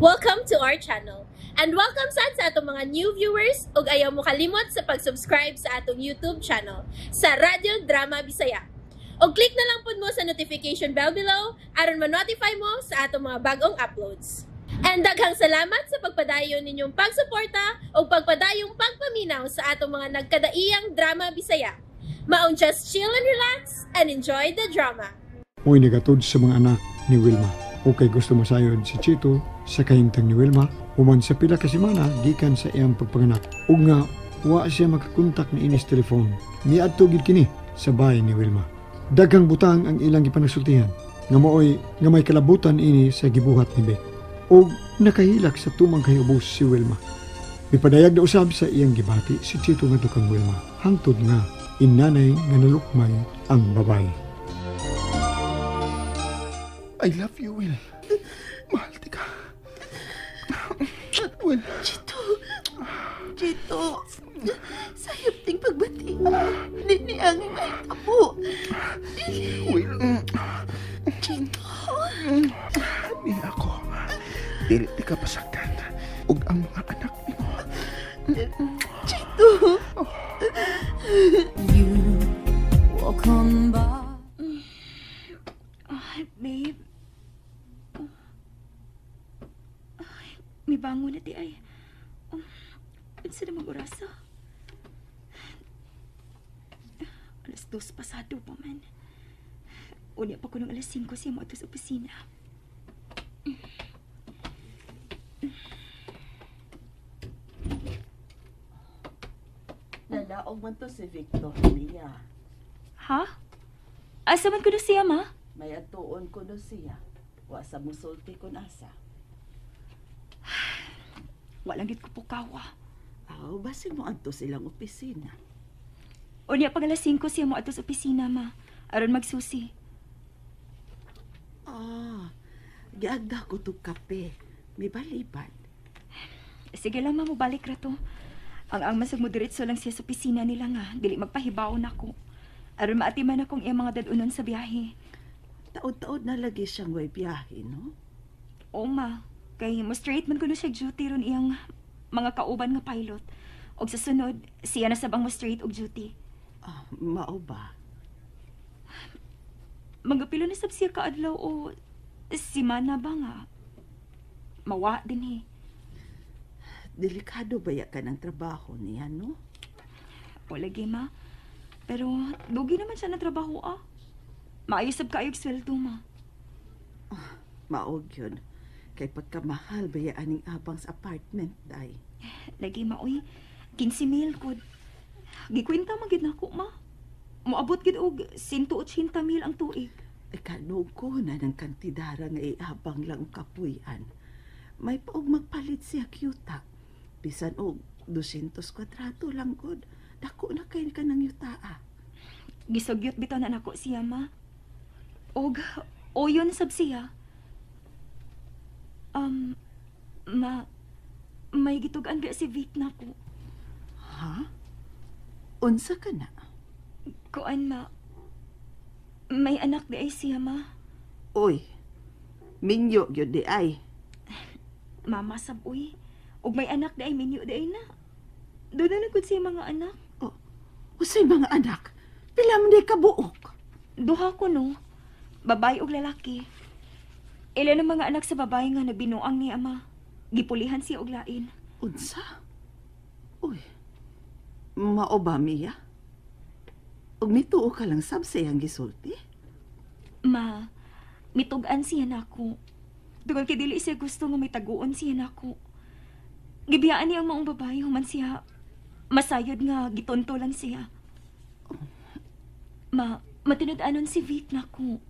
Welcome to our channel. And welcome sa atong mga new viewers ug ayaw mo kalimot sa pag-subscribe sa atong YouTube channel sa Radyo Drama Bisaya. O click na lang pud mo sa notification bell below aron ma-notify mo sa atong mga bagong uploads. And daghang salamat sa pagpadayon ninyong pagsuporta o pagpadayong pagpaminaw sa atong mga nagkadaiyang Drama Bisaya. Maong just chill and relax and enjoy the drama. Mo'y nagatod sa mga anak ni Wilma. O kay gusto masayod si Chito sa kahimtang ni Wilma, human sa pila ka semana gikan sa iyang pagpanganak. O nga, wa siya makakontak ni inis telefon. Miadto gid kini sa bahay ni Wilma. Daghang butang ang ilang gipanasultihan, nga may kalabutan ini sa gibuhat ni Beth. O nakahilak sa tumang kayubos si Wilma. Mipadayag na usab sa iyang gibati si Chito nga tukang Wilma. Hangtod nga, inanay nga nalukmay ang babae. I love you, Will. Mahal ka. Will. Chito. Sayop ting pagbati. Nini ang may tabo. Will. Chito. Ni ako. Dili ka pasaktan. Ug ang mga anak ni mo. Chito. You walk on by. Ay, babe. May bangon na di ay. Unsa na mag-orasa? 2:00 pasado pa man. Unya pa ko ng 5:00 siya mo ato sa opisina. Nadaog man to si Victor niya. Ha? Asa man ko na siya, ma? May atuon ko no siya. Wa sa musulti ko nasa. Walang gid ko pukawa. Aw, basin mo adto silang opisina. Unya pag 5:00 siya mo ato sa opisina, ma. Aron magsusi. Giagda ko to kape. May balibad. Sige lang, ma, mo balik ra to. Ang masag mo diretso lang siya sa opisina nila nga. Dili magpahibaon ako. Aron maatiman akong iyang mga dadunon sa biyahe. Taod-taod na lagi siyang way biyahe, no? Oo, ma. Kay mo straight man ko na siya duty ron iyang mga kauban nga pilot. Og sa sunod, siya na sabang mo straight og duty. Mao ba? Magapilo na sab siya kaadlaw o simana ba nga? Mawa din eh. Delikado ba ka ng trabaho niya, no? O lagi, ma. Pero dugi naman siya na trabaho, ah. Maayos sab kaayog sweldo, ma. Maog yun. Kay pagkamahal ba aning abang sa apartment, day? Lagi, ma, uy. 15,000 kod. Gikwenta man gid nako, ma. Moabot gid og 180,000 ang tuig. Kanog ko na ng kantidara nga iabang lang kapuyan. May paog magpalit siya kyuta. Bisan og 200 kwadrato lang gud. Dako na kay ka ng yutaa. Gisugyot bitaw na nako siya, ma. Og oyon sab siya. May gitugan ba si Vic na ko? Ha? Unsa ka na? Kuan, ma. May anak di ay siya, ma. Uy, minyo gyud di ay. Mama sab, uy. Og may anak di ay minyo di ay na. Doon na nagkod siya mga anak. Usay mga anak? Pila man di kabuok? Duha ko, no. Babae og lalaki. Ilan ang mga anak sa babae nga nagbinuang ni ama. Gipulihan siya og lain. Unsa? Uy, mao ba, Mia? Og mituo ka lang sab sa iyang gisulti? Ma, mitugan siya nako. Dugang kay dili siya gusto nga may taguon siya nako. Gibiyaan niya ang maong babae human siya masayod nga gitonto lang siya. Matinud-anon si Vic nako.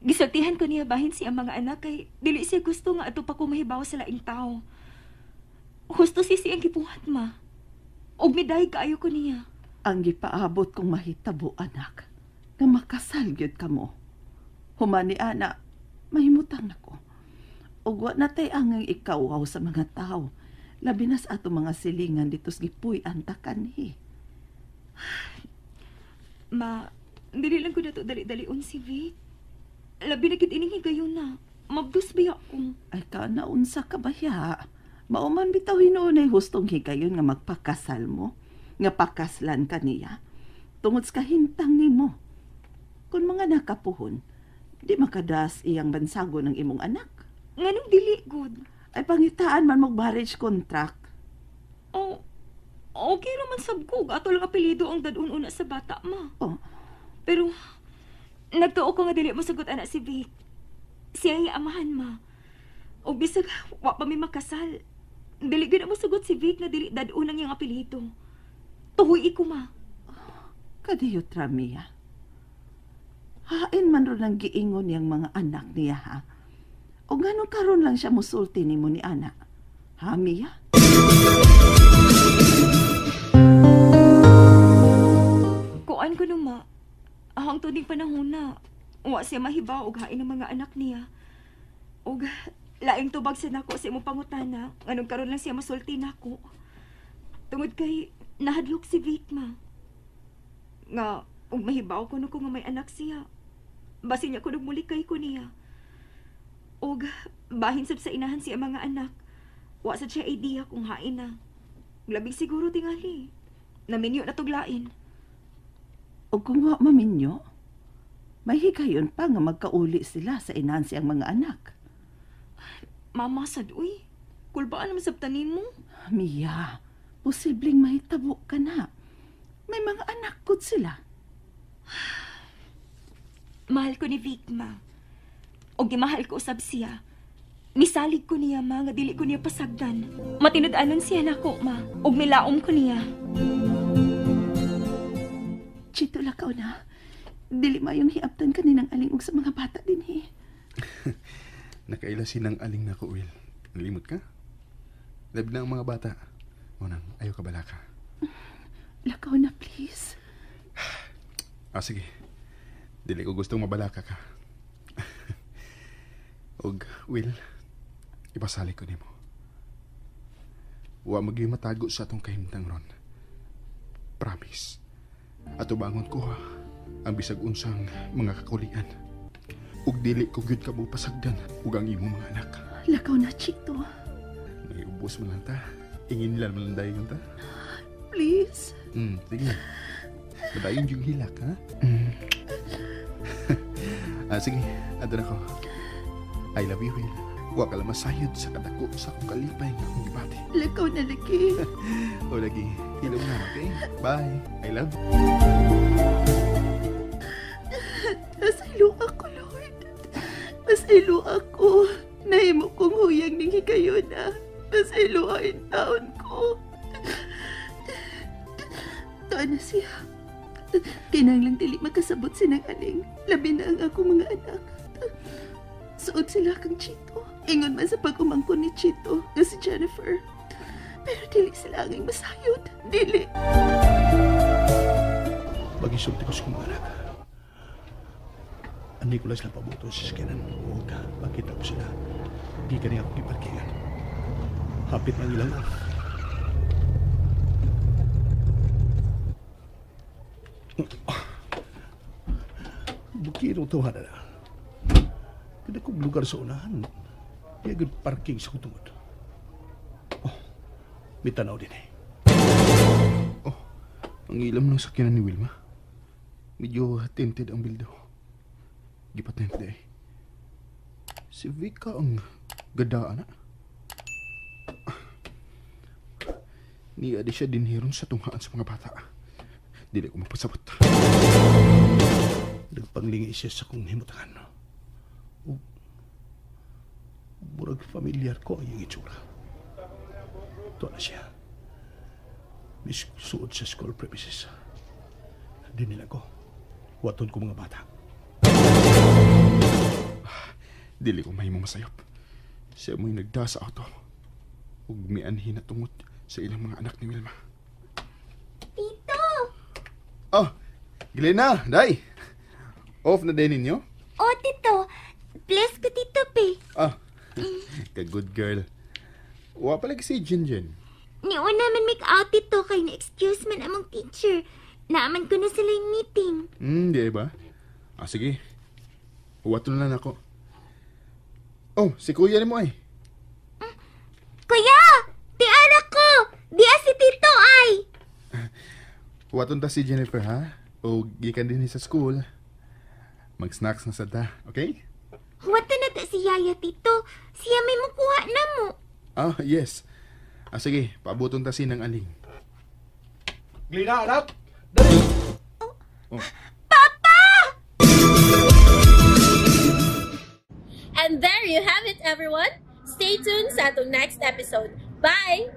Gisultihan ko niya bahin siya mga anak kay dili siya gusto nga ato pa ko mahibaw sa laing tao. Husto si siyang gibuhat, ma. Og miday kaayo ko niya. Ang gipaabot kong mahitabo, anak, nga makasal gyud ka mo. Humani ana, mahimutang nako. Og wa natay ang ikaw sa mga tao. Labi na sa ato mga silingan ditos gipuy anta kanhi. Ma, dili lang ko na to dali-dalion si Vic. Labi na gid ining higayon na. Magdus ba ako? Ay ka naunsa ka ba ya? Mauman bitaw hinuunay hustong higayon nga magpakasal mo. Nga pakaslan ka niya. Tungod sa kahintang nimo. Kung mga nakapuhon, di makadas iyang bansago ng imong anak. Nganong dili, good? Ay pangitaan man mong marriage contract. Oh, okay naman sabko. Ato lang apelido ang dadun-una sa bata, ma. Oh, Pero, nagtuo ko nga dili mo sagot anak si Vic. Siya ay amahan, ma. O bisag, wa pa may makasal. Dili gina mo sagot si Vic na dili dadun ang iyang apelido. Tuhoy ko, ma. kadiyot Ramia. Hain man ron ang giingon niyang mga anak niya, ha? O ganun karon lang siya musulti ni mo ni Ana. Ha, Mia? Kuan ko nung, ma. Ahang tuning panahon na. Wa siya mahibaw og hain ng mga anak niya. Og laing tubag sa nako sa imong pangutana. Anong karon lang siya masulti nako. Tungod kay nahadlok si Vic, ma. Nga, og mahibaw ko nung ko nga may anak siya. Basin niya ko nagmulikay ko niya. Og bahin sab sa inahan siya mga anak. Wa sa siya idea kung hain na. Labing siguro tingali. Naminyo na tuglain. O kung wa maminyo, may higayon pa nga magkauli sila sa inahan siyang mga anak. Mama, sad, uy. Kulbaan naman sabtanin mo. Mia, posibleng mahitabo ka na. May mga anak ko sila. Mahal ko ni Vic, ma. O gimahal ko usab siya. Misalig ko niya, ma, nga dili ko niya pasagdan. Matinud-anon siya nako, ma. Og milaom ko niya. Chito lakaw na. Dili mayong hiaptan kaninang aling og sa mga bata din, he. Nakailasin ng aling na ko, Will. Nalimot ka? Lab na ang mga bata. Unang, ayaw ka bala ka. Lakaw na, please. Sige. Dili ko gustong mabalaka ka. Og, Will, ipasali ko nimo. Wa magi matago sa atong kahimtang ron. Promise. Ato bangon ko ang bisag unsang mga kakulian. Ug dili ko gyud ka mo pasagdan ug ang imong mga anak. Lakaw na, Chito. Naiubos mo lang ta. Ingin lang mo lang dayon ta. Please. Sige. Padayon yung hilak, ha? Sige, adon ako. I love you, Will. Wa ka lang masayod sa kadako sa akong kalipay nga akong gibati. Lakaw na lagi. O lagi, hilom na, okay? Bye. I love you. Masaylo ako, Lord. Masaylo ako. Nahimo kong huyang ning higayon na. Masaylo ang taon ko. Tuan na siya. Kinanglang dili makasabot sinang aling. Labi na ang akong mga anak. Suod sila kang Chito. Ingon man sa pag-umangkon ni Chito na si Jennifer. Pero dili sila ang masayod. Dili. Mag-isulti ko sa kong anak. Ani ko lang sila pabuto sa sikanan. Huwag ka, makita ko sila. Di ka niya ako kiparkingan. Hapit ng ilang oras. Bukiro tawanan na. Kada kong lugar sa unahan, di agad parking sa kutungod. Oh, may tanaw din eh. Oh, ang ilam ng sakyanan ni Wilma. Medyo tinted ang bildo. Gipat na hindi eh. Si Vika ang gadaan na. Niya di siya dinhiron sa tunghaan sa mga bata. Dili ko mapasabot. Nagpanglingi siya sa kong himutangan. Murag familiar ko ang iyong itsura. Ito na siya. Miss suod sa school premises. Di nila ko. Waton ko mga bata. Dili ko mahimong masayop. Siya mo'y nagda sa auto. Ug may anhin na tungot sa ilang mga anak ni Wilma. Tito! Oh, Glenna, day! Off na din ninyo? Oh, Tito. Bless ko, Tito, pe. Ka-good girl. Wa pala si Jinjin. Niuna man make out, Tito, kay na-excuse man among teacher. Naaman ko na sila yung meeting. Di ba? Sige. Uwato na lang ako. Oh, si kuya ni mo ay. Kuya! Tiara ko! Diya si Tito ay! Waton ta si Jennifer ha? O gikan din sa school. Mag-snacks na sad ta, okay? Huwata na ta si Yaya, Tito. Siya may makuha na mo. Ah, yes. Sige, paabuton ta si ng aling. Glina, anak! Dali! And there you have it, everyone. Stay tuned sa atong next episode. Bye!